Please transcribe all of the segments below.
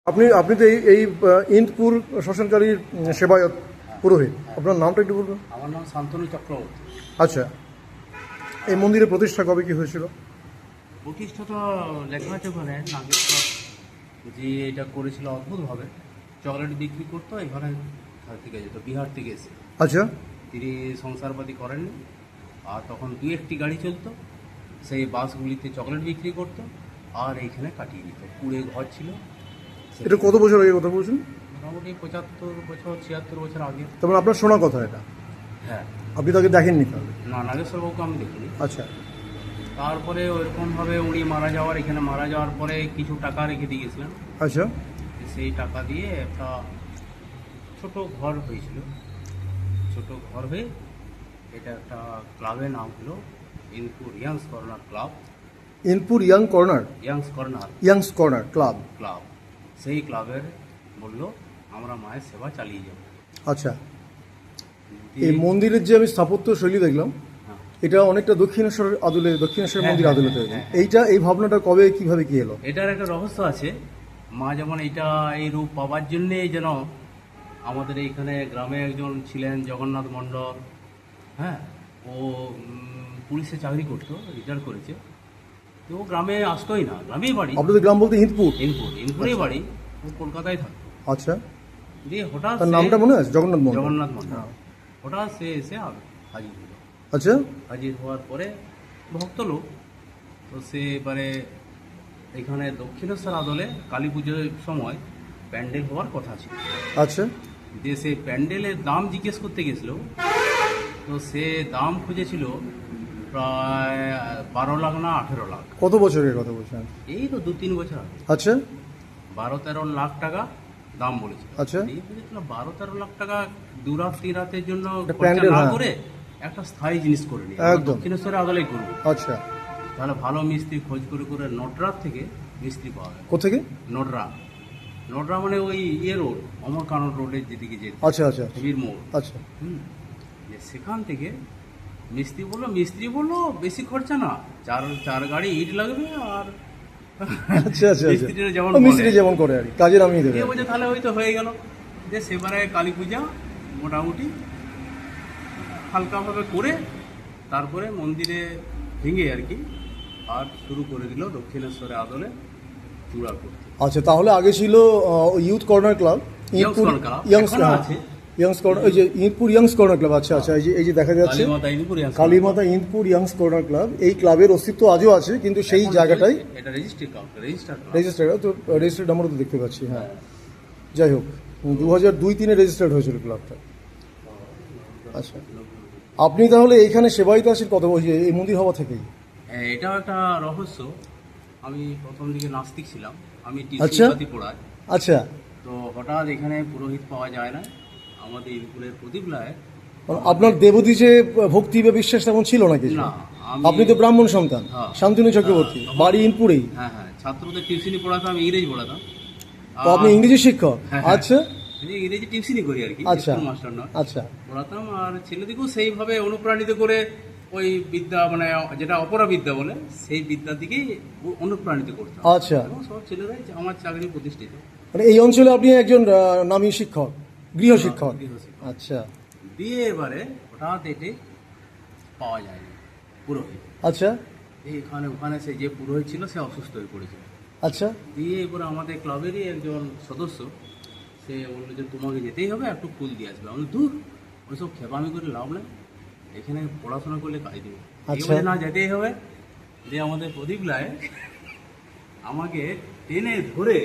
আপনি আপনি তো এই ইন্দপুর শ্মশানকারীর সেবায়ত পুরোহিত, আপনার নামটা একটু বলবেন? আমার নাম শান্তনু চক্রবর্তী। আচ্ছা, এই মন্দিরের প্রতিষ্ঠা কবে কি হয়েছিল? প্রতিষ্ঠা তো লেখা আছে ওখানে, নাগেশ্বর যে এটা করেছিল অদ্ভুতভাবে। চকলেট বিক্রি করতো এখানে থেকে যেত, বিহার থেকে এসে। আচ্ছা, তিনি সংসারপাতি করেননি, আর তখন দু একটি গাড়ি চলতো, সেই বাসগুলিতে চকলেট বিক্রি করতো আর এইখানে কাটিয়ে দিত। কুড়ে ঘর ছিল। এটা কত বছর আগে কথা বলছেন? মোটামুটি 75 বছর 76 বছর আগে। তারপরে আপনার শোনা কথা এটা, হ্যাঁ। আপনি তাকে দেখেননি তাহলে? না, নাগেশ্বরবাবুকে আমি দেখিনি। আচ্ছা তারপরে ওইরকমভাবে উনি এখানে মারা যাওয়ার পরে কিছু টাকা রেখে দিয়ে গেছিলেন। আচ্ছা, সেই টাকা দিয়ে একটা ছোট ঘর হয়েছিল। ছোট ঘর হয়ে এটা একটা ক্লাবের নাম হলো Inpur young's corner club. Inpur corner young's corner club. Club সেই ক্লাবের বললো আমরা মায়ের সেবা চালিয়ে যাব। আচ্ছা, এই মন্দিরের যে আমি স্থাপত্য শৈলী দেখলাম, হ্যাঁ। এটা অনেকটা দক্ষিণেশ্বরের হ্যাঁ, মন্দির আদলে তৈরি। হ্যাঁ। এই ভাবনাটা কবে কিভাবে কি এলো? এটার একটা রহস্য আছে। মা যেমন এই রূপ পাওয়ার জন্যে যেন আমাদের এইখানে গ্রামে একজন ছিলেন জগন্নাথ মণ্ডল। হ্যাঁ, ও পুলিশে চাকরি করতো, রিটায়ার করেছে। তো ও গ্রামে আসতোই না, গ্রামেই বাড়ি। আপনাদের গ্রাম বলতে ইন্দপুর? ইনপুরেই বাড়ি। ও কলকাতায় থাকতো। আচ্ছা, দিয়ে হঠাৎ তার নামটা মনে আছে? জগন্নাথ মণ্ডল। মণ্ডল। হঠাৎ সে এসে হাজির হলো। আচ্ছা, হাজির হওয়ার পরে ভক্ত লোক, তো সে এবারে এখানে দক্ষিণেশ্বর আদলে কালী পুজোর সময় প্যান্ডেল হওয়ার কথা ছিল। আচ্ছা, দিয়ে সে প্যান্ডেলের দাম জিজ্ঞেস করতে গেছিল। তো সে দাম খুঁজেছিল প্রায় 12 লাখ না 18 লাখ। কত বছরের কথা বলছেন? এই তো 2-3 বছর আগে। আচ্ছা, 12-13 লাখ টাকা দাম বলেছিল। আচ্ছা। এই বুঝেছিল 12-13 লাখ টাকা 2 রাত 3 রাতের জন্য একটা খরচা প্যান্ডেল, না হ্যাঁ। করে একটা স্থায়ী জিনিস করে নিই, একদম। দক্ষিণেশ্বরে আদলেই করবো। আচ্ছা, তাহলে ভালো মিস্ত্রি খোঁজ করে নটরাত থেকে মিস্ত্রি পাওয়া গেল। কোথেকে? নটরা মানে ওই রোড, অমরকানন রোডের যেদিকে যে আচ্ছা আচ্ছা হেবির মোড়। আচ্ছা, যে সেখান থেকে মিস্ত্রি বললো বেশি খরচা না, চার গাড়ি ইট লাগবে। আর আচ্ছা আচ্ছা, মিস্ত্রিরা যেমন মিস্ত্রি যেমন করে আর কি, কাজের আমি দেবে। বলছে তাহলে ওই তো হয়ে গেল। যে সেবারে কালী পূজা মোটামুটি হালকাভাবে করে তারপরে মন্দিরে ভেঙে আর কি আর শুরু করে দিল দক্ষিণেশ্বরে আদলে চূড়া করতে। আচ্ছা, তাহলে আগে ছিল youth corner club, Indpur youngs corner, ওই যে ইন্দপুর ইয়াংস কর্নার ক্লাব। আচ্ছা আচ্ছা, এই যে দেখা যাচ্ছে Kalimata Indpur youngs corner club. এই ক্লাবের অস্তিত্ব আজও আছে, কিন্তু সেই জায়গাটাই এটা রেজিস্টার্ড, তো রেজিস্টার্ড আমরা তো দেখতে পাচ্ছি। হ্যাঁ, যাই হোক, 2002-03 রেজিস্টার্ড হয়েছিল ক্লাবটা। আচ্ছা, আপনি তাহলে এইখানে সেবাইতে আসেন কত বছর এই মন্দির হওয়া থেকেই? এটাও একটা রহস্য। আমি প্রথম দিকে নাস্তিক ছিলাম, আমি আচ্ছা টিউশন পড়াই। আচ্ছা, তো হঠাৎ এখানে পুরোহিত পাওয়া যায় না আমাদের ইনপুরের প্রদীপলায়। আপনার দেবতী যে ভক্তি বা বিশ্বাস তেমন ছিল নাকি? না, আপনি তো ব্রাহ্মণ সন্তান, হ্যাঁ। শান্তনু চক্রবর্তী, বাড়ি ইনপুরেই। হ্যাঁ, ছাত্রদের টিউশনি পড়াতাম, ইংরেজি পড়াতাম। তো আপনি ইংরেজি শিক্ষক? হ্যাঁ। আচ্ছা ইংরেজি টিউশনি করি আর কি, আচ্ছা মাস্টার নয়। আচ্ছা, পড়াতাম আর ছেলেদিকেও সেইভাবে অনুপ্রাণিত করে ওই বিদ্যা মানে যেটা অপরা বিদ্যা বলে সেই বিদ্যার দিকেই অনুপ্রাণিত করতাম। আচ্ছা, এবং সব ছেলেরাই আমার চাকরি প্রতিষ্ঠিত। মানে এই অঞ্চলে আপনি একজন নামী শিক্ষক, গৃহ শিক্ষক। আচ্ছা দিয়ে এবারে হঠাৎ এটি পাওয়া যায়নি পুরোহিত। আচ্ছা ওখানে সে যে পুরোহিত ছিল সে অসুস্থ হয়ে পড়েছিল। আচ্ছা, দিয়ে এবারে আমাদের ক্লাবেরই একজন সদস্য সে বললো যে তোমাকে যেতেই হবে, একটু ফুল দিয়ে আসবে। আমি দূর, ওইসব খেপামি করে লাভ নেই, এখানে পড়াশোনা করলে কাজ দেবে। আচ্ছা। না, যেতেই হবে। দিয়ে আমাদের প্রদীপলায় আমাকে টেনে ধরে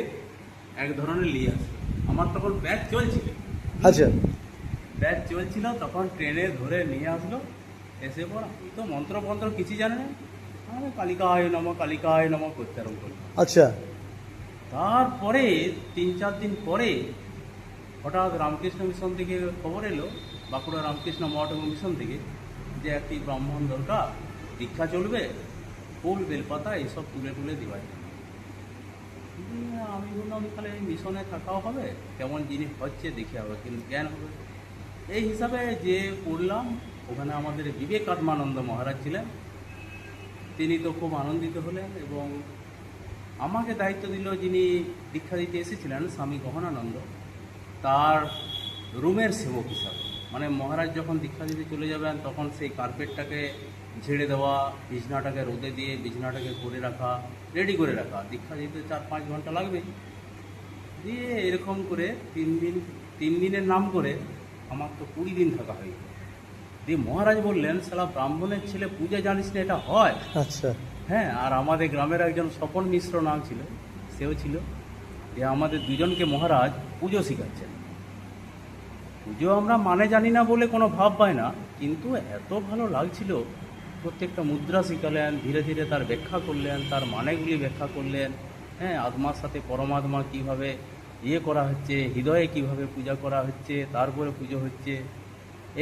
এক ধরনের নিয়ে আসে। আমার তখন ব্যাচ চলছিল। আচ্ছা, তখন ট্রেনে ধরে নিয়ে আসলো। এসে পর আমি তো মন্ত্র কিছু জানে না, আমি কালিকায় নম করতে আরম্ভ করলাম। আচ্ছা, তারপরে 3-4 দিন পরে হঠাৎ রামকৃষ্ণ মিশন থেকে খবর এলো, বাঁকুড়া রামকৃষ্ণ মঠ এবং মিশন থেকে, যে একটি ব্রাহ্মণ দরকার, দীক্ষা চলবে, ফুল বেলপাতা এইসব তুলে দেওয়া যায়। আমি বললাম তাহলে মিশনে থাকাও হবে, কেমন জিনিস হচ্ছে দেখে হবে, কিন্তু জ্ঞান হবে। এই হিসাবে যে পড়লাম, ওখানে আমাদের বিবেকানন্দ মহারাজ ছিলেন। তিনি তো খুব আনন্দিত হলেন এবং আমাকে দায়িত্ব দিল যিনি দীক্ষা দিতে এসেছিলেন স্বামী গহনানন্দ, তার রুমের সেবক হিসাবে। মানে মহারাজ যখন দীক্ষা দিতে চলে যাবেন তখন সেই কার্পেটটাকে ঝেড়ে দেওয়া, বিছনাটাকে রোদে দিয়ে বিছনাটাকে করে রাখা, রেডি করে রাখা। দীক্ষা দিতে 4-5 ঘন্টা লাগবে। দিয়ে এরকম করে 3 দিনের নাম করে আমার তো 20 দিন থাকা হয়ে গেল। দিয়ে মহারাজ বললেন, শালা ব্রাহ্মণের ছেলে পূজা জানিস না, এটা হয়? আচ্ছা। হ্যাঁ, আর আমাদের গ্রামের একজন স্বপন মিশ্র নাম ছিল, সেও ছিল। যে আমাদের দুজনকে মহারাজ পুজো শেখাচ্ছেন। পুজো আমরা মানে জানি না বলে কোনো ভাব পায় না, কিন্তু এত ভালো লাগছিল। প্রত্যেকটা মুদ্রা শিখালেন, ধীরে ধীরে তার ব্যাখ্যা করলেন, তার মানেগুলি ব্যাখ্যা করলেন। হ্যাঁ, আত্মার সাথে পরমাত্মা কীভাবে করা হচ্ছে, হৃদয়ে কীভাবে পূজা করা হচ্ছে, তারপরে পুজো হচ্ছে।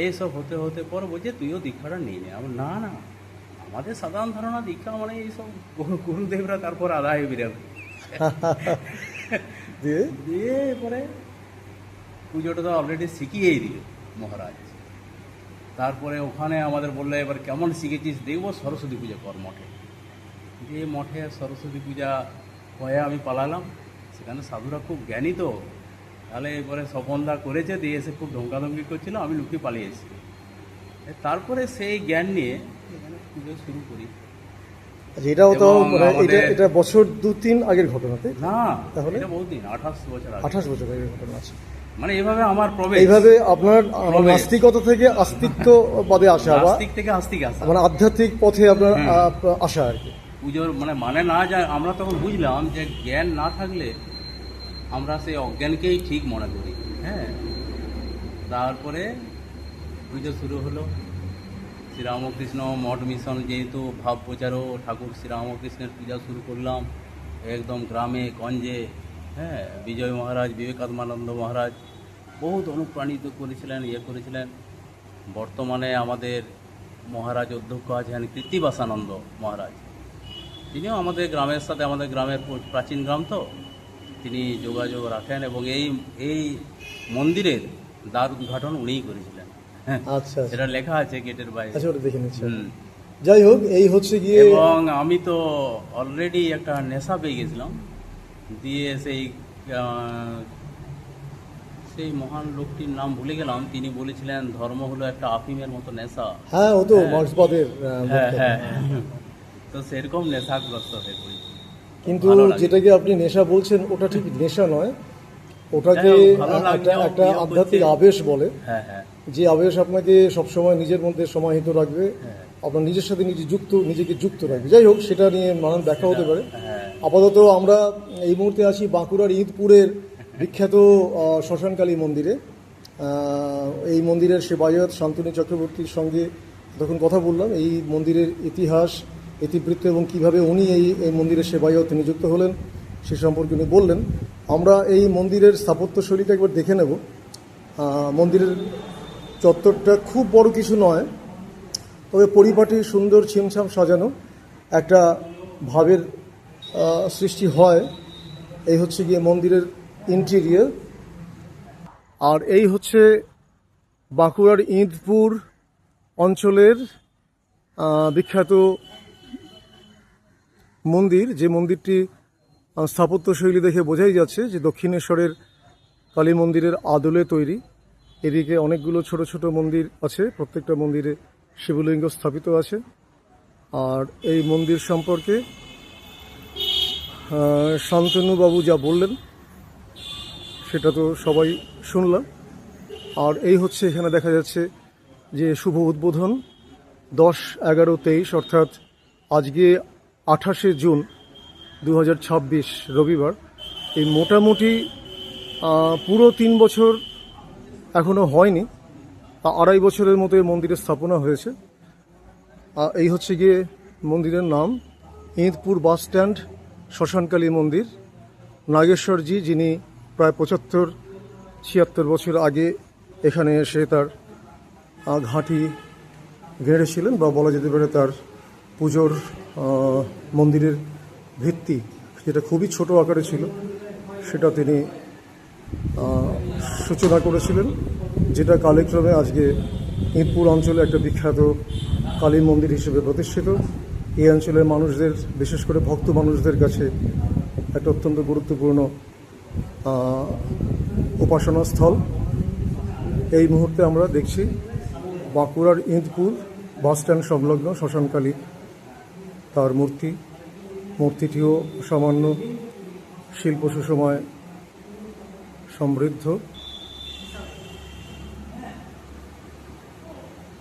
এইসব হতে হতে পর বলছে তুইও দীক্ষাটা নিয়ে নে। আমার না না, আমাদের সাধারণ ধারণা দীক্ষা মানে এইসব গুরুদেবরা তারপর আদায় বেরোবে। দিয়ে এরপরে পুজোটা তো অলরেডি শিখিয়েই দিল মহারাজ। তারপরে ওখানে আমাদের বললো, এবার কেমন শিখেছিস দেখবো, সরস্বতী পূজা কর মঠে। দিয়ে মঠে সরস্বতী পূজা হয়ে আমি পালালাম। সেখানে সাধুরা খুব জ্ঞানী তো, তাহলে এবারে স্বপনদা করেছে, দিয়ে এসে খুব ধমকাধমকি করছিল, আমি লুকিয়ে পালিয়ে এসেছি। তারপরে সেই জ্ঞান নিয়ে এখানে পুজো শুরু করি। এটাও তো এটা বছর 2-3 আগের ঘটনা, তাই না? তাহলে এটা বহুদিন, 28 বছর আগে। 28 বছর আগের ঘটনা আছে। মানে এইভাবে আমার প্রবেশ, এইভাবে আপনার নাস্তিকতা থেকে আস্তিক্য পদে আসা, নাস্তিক থেকে আস্তিক আসা, মানে আধ্যাত্মিক পথে আপনার আসা আর কি। পুজোর মানে না যায়। আমরা তখন বুঝলাম যে জ্ঞান না থাকলে আমরা সেই অজ্ঞানকেই ঠিক মনে করি। হ্যাঁ, তারপরে পুজো শুরু হলো। শ্রীরামকৃষ্ণ মঠ মিশন যেহেতু ভাব প্রচারও, ঠাকুর শ্রীরামকৃষ্ণের পূজা শুরু করলাম একদম গ্রামে গঞ্জে। হ্যাঁ, বিজয় মহারাজ, বিবেকানন্দ মহারাজ বহুত অনুপ্রাণিত করেছিলেন, করেছিলেন। বর্তমানে আমাদের মহারাজ অধ্যক্ষ আছেন কৃত্তিবাসানন্দ মহারাজ, তিনিও আমাদের গ্রামের সাথে, আমাদের গ্রামের প্রাচীন গ্রাম তো, তিনি যোগাযোগ রাখেন। এবং এই মন্দিরের দ্বার উদ্ঘাটন উনিই করেছিলেন। হ্যাঁ, আচ্ছা, এটা লেখা আছে গেটের বাইরে। আচ্ছা, ওটা দেখে নিচ্ছি। যাই হোক, এই হচ্ছে গিয়ে। এবং আমি তো অলরেডি একটা নেশা পেয়ে গেছিলাম। দিয়ে সেই মহান লোকটির নাম ভুলে গেলাম, তিনি বলেছিলেন ধর্ম হলো একটা আফিমের মতো নেশা। হ্যাঁ, ও তো মার্ক্সবাদের। হ্যাঁ, তো সেরকম নেশাগ্রস্ত হয়ে পড়ি। কিন্তু যেটাকে আপনি নেশা বলছেন, ওটা ঠিক নেশা নয়, ওটাকে একটা আধ্যাত্মিক আবেশ বলে। হ্যাঁ হ্যাঁ, যে আবেশ আপনাকে সবসময় নিজের মধ্যে সমাহিত রাখবে, আপনার নিজের সাথে নিজেকে যুক্ত রাখবে। যাই হোক, সেটা নিয়ে নানান ব্যাখ্যা হতে পারে। আপাতত আমরা এই মুহূর্তে আছি বাঁকুড়ার ইঁদপুরের বিখ্যাত শ্মশানকালী মন্দিরে। এই মন্দিরের সেবায়ত শান্তনু চক্রবর্তীর সঙ্গে তখন কথা বললাম, এই মন্দিরের ইতিহাস, ইতিবৃত্ত এবং কীভাবে উনি এই মন্দিরের সেবায়ত নিযুক্ত হলেন সে সম্পর্কে উনি বললেন। আমরা এই মন্দিরের স্থাপত্যশৈলীটা একবার দেখে নেব। মন্দিরের চত্বরটা খুব বড় কিছু নয়, তবে পরিপাটি, সুন্দর, ছিমছাম সাজানো একটা ভাবের সৃষ্টি হয়। এই হচ্ছে গিয়ে মন্দিরের ইন্টেরিয়র। আর এই হচ্ছে বাঁকুড়ার ইঁদপুর অঞ্চলের বিখ্যাত মন্দির, যে মন্দিরটি স্থাপত্যশৈলী দেখে বোঝাই যাচ্ছে যে দক্ষিণেশ্বরের কালী মন্দিরের আদলে তৈরি। এদিকে অনেকগুলো ছোট ছোট মন্দির আছে, প্রত্যেকটা মন্দিরে শিবলিঙ্গ স্থাপিত আছে। আর এই মন্দির সম্পর্কে শান্তনুবাবু যা বললেন সেটা তো সবাই শুনলাম। আর এই হচ্ছে এখানে দেখা যাচ্ছে যে শুভ উদ্বোধন 10-11-23, অর্থাৎ আজকে 28শে জুন 2026 রবিবার। এই মোটামুটি পুরো 3 বছর এখনও হয়নি, 2.5 বছরের মতো এই মন্দিরের স্থাপনা হয়েছে। এই হচ্ছে গিয়ে মন্দিরের নাম, ইঁদপুর বাস স্ট্যান্ড শ্মশানকালী মন্দির। নাগেশ্বরজি, যিনি প্রায় 75-76 বছর আগে এখানে এসে তার ঘাঁটি গেড়েছিলেন, বা বলা যেতে পারে তার পুজোর মন্দিরের ভিত্তি, যেটা খুবই ছোট আকারে ছিল, সেটা তিনি সূচনা করেছিলেন, যেটা কালক্রমে আজকে ইঁদপুর অঞ্চলে একটা বিখ্যাত কালী মন্দির হিসেবে প্রতিষ্ঠিত। এই অঞ্চলের মানুষদের, বিশেষ করে ভক্ত মানুষদের কাছে একটা অত্যন্ত গুরুত্বপূর্ণ উপাসনা স্থল। এই মুহূর্তে আমরা দেখছি বাঁকুড়ার ইন্দপুর বাসস্ট্যান্ড সংলগ্ন শ্মশানকালী তার মূর্তিটিও সামান্য শিল্প সুষমায় সমৃদ্ধ।